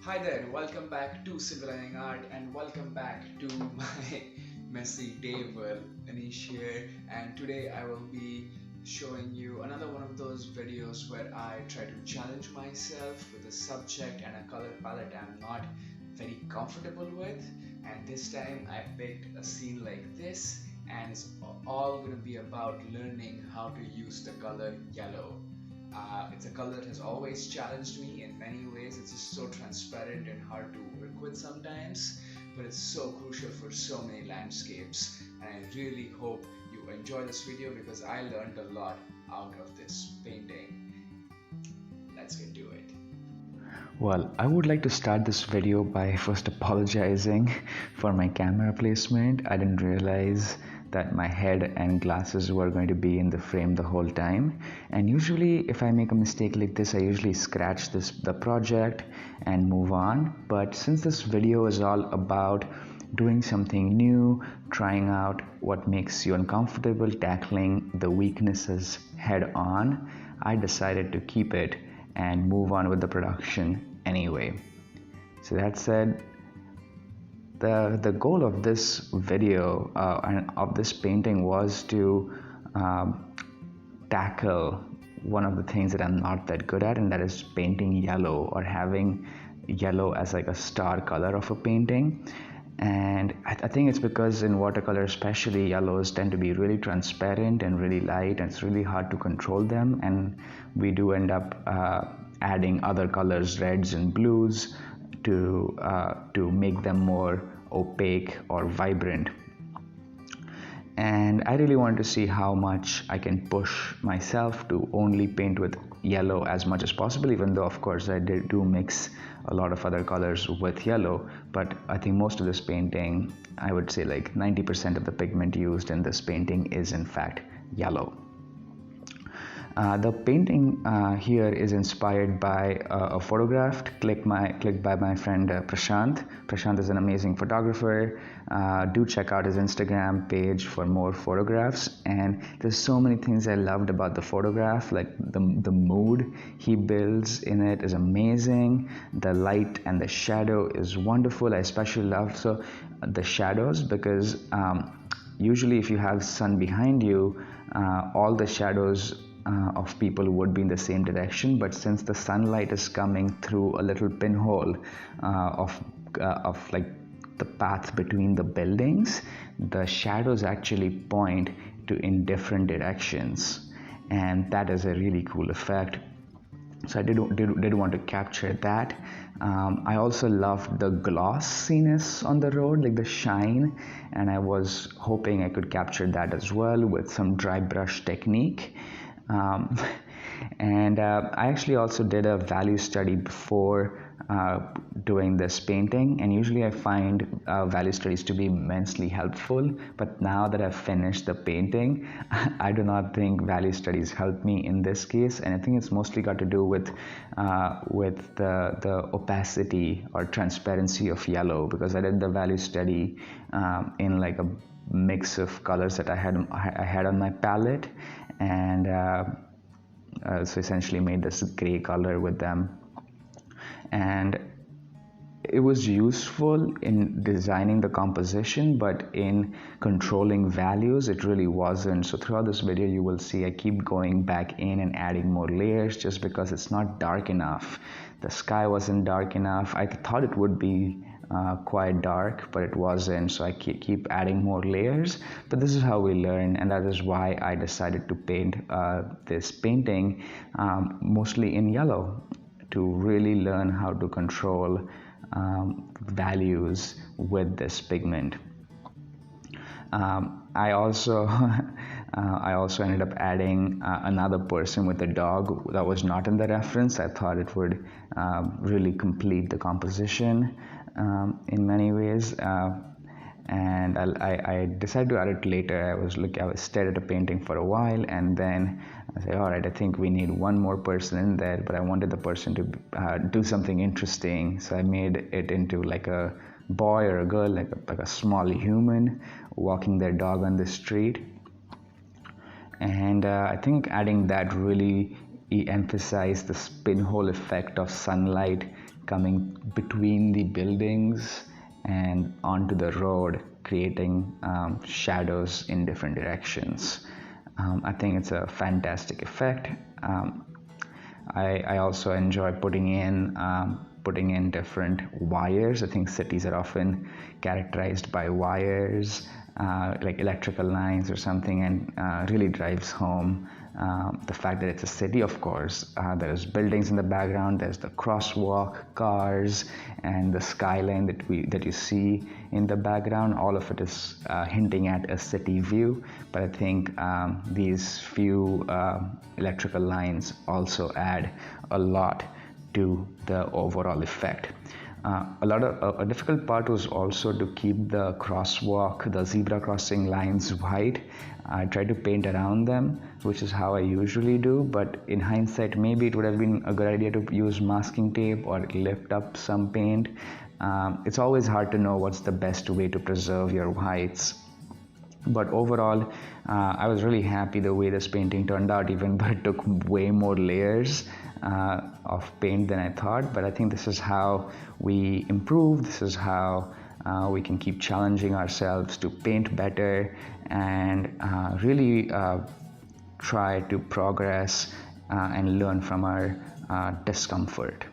Hi there, welcome back to Civil Learning Art and welcome back to my messy table. Anish here, and today I will be showing you another one of those videos where I try to challenge myself with a subject and a color palette I'm not very comfortable with. And this time I picked a scene like this, and it's all going to be about learning how to use the color yellow. It's a color that has always challenged me in many ways. It's just so transparent and hard to work with sometimes, but it's so crucial for so many landscapes. And I really hope you enjoy this video because I learned a lot out of this painting. Let's get to it. Well, I would like to start this video by first apologizing for my camera placement. I didn't realize that my head and glasses were going to be in the frame the whole time. And usually if I make a mistake like this, I usually scratch the project and move on. But since this video is all about doing something new, trying out what makes you uncomfortable, tackling the weaknesses head on, I decided to keep it and move on with the production anyway. So that said, the goal of this video and of this painting was to tackle one of the things that I'm not that good at, and that is painting yellow or having yellow as like a star color of a painting. And I think it's because in watercolor especially, yellows tend to be really transparent and really light, and it's really hard to control them, and we do end up adding other colors, reds and blues, to make them more opaque or vibrant. And I really wanted to see how much I can push myself to only paint with yellow as much as possible, even though of course I do mix a lot of other colors with yellow. But I think most of this painting, I would say like 90% of the pigment used in this painting is in fact yellow. The painting here is inspired by a photograph clicked by my friend Prashant. Prashant is an amazing photographer. Do check out his Instagram page for more photographs. And there's so many things I loved about the photograph, like the mood he builds in it is amazing. The light and the shadow is wonderful. I especially love the shadows because usually if you have sun behind you, all the shadows of people would be in the same direction, but since the sunlight is coming through a little pinhole of like the path between the buildings, the shadows actually point in different directions, and that is a really cool effect. So I did want to capture that. I also loved the glossiness on the road, like the shine, and I was hoping I could capture that as well with some dry brush technique. And I actually also did a value study before doing this painting, and usually I find value studies to be immensely helpful, but now that I've finished the painting, I do not think value studies help me in this case, and I think it's mostly got to do with the opacity or transparency of yellow, because I did the value study in like a mix of colors that I had on my palette, and so essentially made this gray color with them. And it was useful in designing the composition, but in controlling values it really wasn't. So throughout this video you will see I keep going back in and adding more layers just because it's not dark enough. The sky wasn't dark enough. I thought it would be quite dark, but it wasn't, so I keep adding more layers. But this is how we learn, and that is why I decided to paint this painting mostly in yellow, to really learn how to control values with this pigment. I also ended up adding another person with a dog that was not in the reference. I thought it would really complete the composition in many ways, and I decided to add it later. I was stared at a painting for a while, and then I said, all right, I think we need one more person in there, but I wanted the person to do something interesting, so I made it into like a boy or a girl, like a small human walking their dog on the street. And I think adding that really emphasized the pinhole effect of sunlight coming between the buildings and onto the road, creating shadows in different directions. I think it's a fantastic effect. I also enjoy putting in different wires. I think cities are often characterized by wires, like electrical lines or something, and really drives home the fact that it's a city. Of course, there's buildings in the background, there's the crosswalk, cars, and the skyline that you see in the background. All of it is hinting at a city view, but I think these few electrical lines also add a lot to the overall effect. A difficult part was also to keep the crosswalk, the zebra crossing lines white. I tried to paint around them, which is how I usually do, but in hindsight, maybe it would have been a good idea to use masking tape or lift up some paint. It's always hard to know what's the best way to preserve your whites. But overall, I was really happy the way this painting turned out, even though it took way more layers of paint than I thought. But I think this is how we improve. This is how we can keep challenging ourselves to paint better and really try to progress and learn from our discomfort.